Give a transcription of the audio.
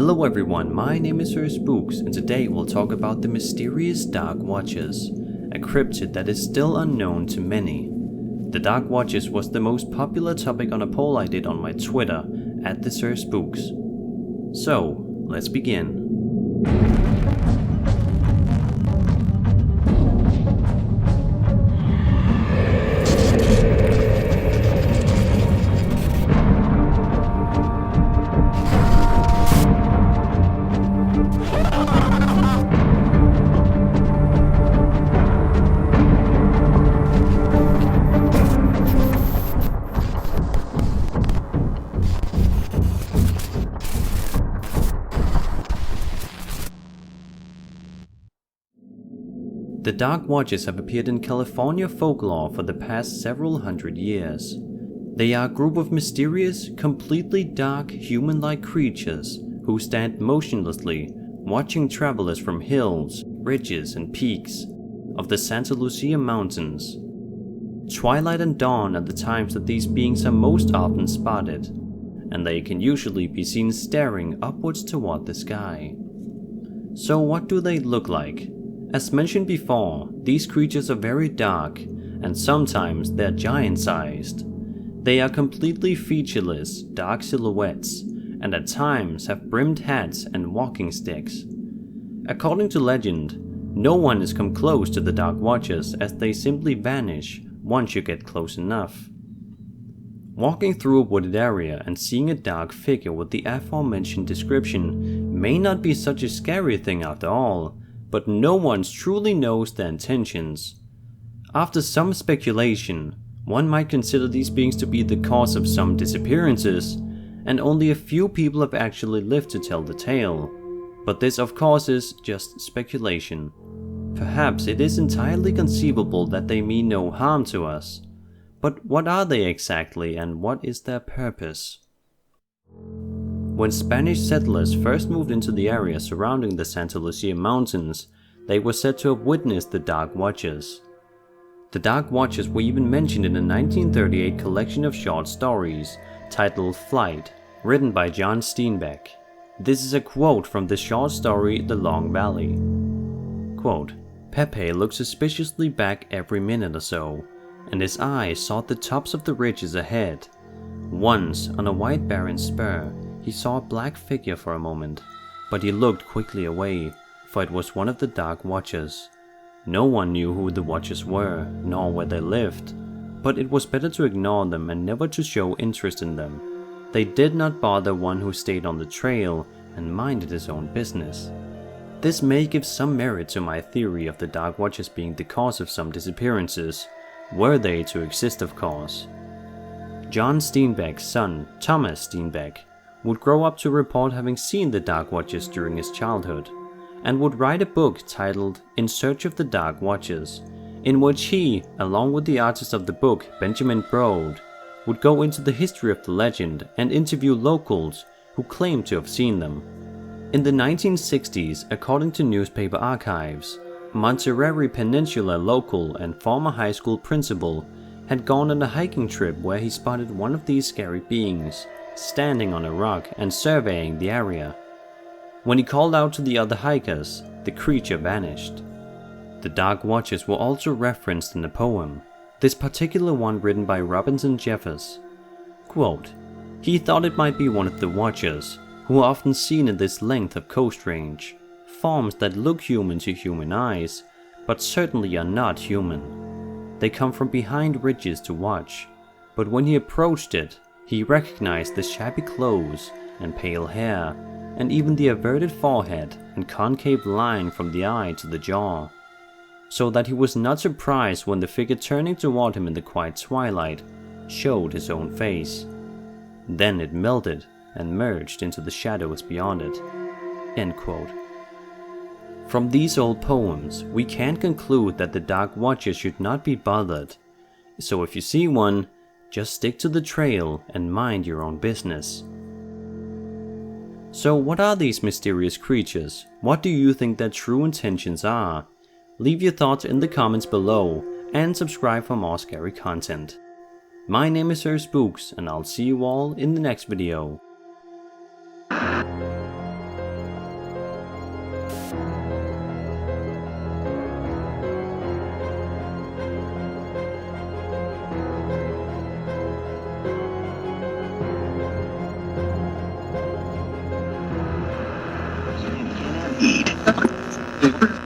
Hello everyone, my name is Sir Spooks, and today we'll talk about the mysterious Dark Watches, a cryptid that is still unknown to many. The Dark Watches was the most popular topic on a poll I did on my Twitter, @the_Sir_Spooks. So, let's begin. The Dark Watches have appeared in California folklore for the past several hundred years. They are a group of mysterious, completely dark, human-like creatures who stand motionlessly, watching travelers from hills, ridges, and peaks of the Santa Lucia Mountains. Twilight and dawn are the times that these beings are most often spotted, and they can usually be seen staring upwards toward the sky. So what do they look like? As mentioned before, these creatures are very dark, and sometimes they're giant-sized. They are completely featureless, dark silhouettes, and at times have brimmed hats and walking sticks. According to legend, no one has come close to the Dark Watches as they simply vanish once you get close enough. Walking through a wooded area and seeing a dark figure with the aforementioned description may not be such a scary thing after all, but no one truly knows their intentions. After some speculation, one might consider these beings to be the cause of some disappearances, and only a few people have actually lived to tell the tale. But this of course is just speculation. Perhaps it is entirely conceivable that they mean no harm to us. But what are they exactly, and what is their purpose? When Spanish settlers first moved into the area surrounding the Santa Lucia Mountains, they were said to have witnessed the Dark Watches. The Dark Watches were even mentioned in a 1938 collection of short stories titled Flight, written by John Steinbeck. This is a quote from the short story The Long Valley. Quote, "Pepe looked suspiciously back every minute or so, and his eyes sought the tops of the ridges ahead. Once, on a white barren spur, he saw a black figure for a moment, but he looked quickly away, for it was one of the Dark Watches. No one knew who the Watchers were, nor where they lived, but it was better to ignore them and never to show interest in them. They did not bother one who stayed on the trail and minded his own business." This may give some merit to my theory of the Dark Watches being the cause of some disappearances, were they to exist of course. John Steinbeck's son, Thomas Steinbeck, would grow up to report having seen the Dark Watches during his childhood, and would write a book titled In Search of the Dark Watches, in which he, along with the artist of the book, Benjamin Brode, would go into the history of the legend and interview locals who claimed to have seen them. In the 1960s, according to newspaper archives, Monterey Peninsula local and former high school principal had gone on a hiking trip where he spotted one of these scary beings, standing on a rock and surveying the area. When he called out to the other hikers, the creature vanished. The Dark Watches were also referenced in a poem, this particular one written by Robinson Jeffers. Quote, "He thought it might be one of the Watchers, who are often seen in this length of coast range, forms that look human to human eyes, but certainly are not human. They come from behind ridges to watch, but when he approached it, he recognized the shabby clothes and pale hair, and even the averted forehead and concave line from the eye to the jaw, so that he was not surprised when the figure turning toward him in the quiet twilight showed his own face. Then it melted and merged into the shadows beyond it." End quote. From these old poems, we can conclude that the Dark Watches should not be bothered, so if you see one, just stick to the trail and mind your own business. So what are these mysterious creatures? What do you think their true intentions are? Leave your thoughts in the comments below and subscribe for more scary content. My name is Sir Spooks, and I'll see you all in the next video. need.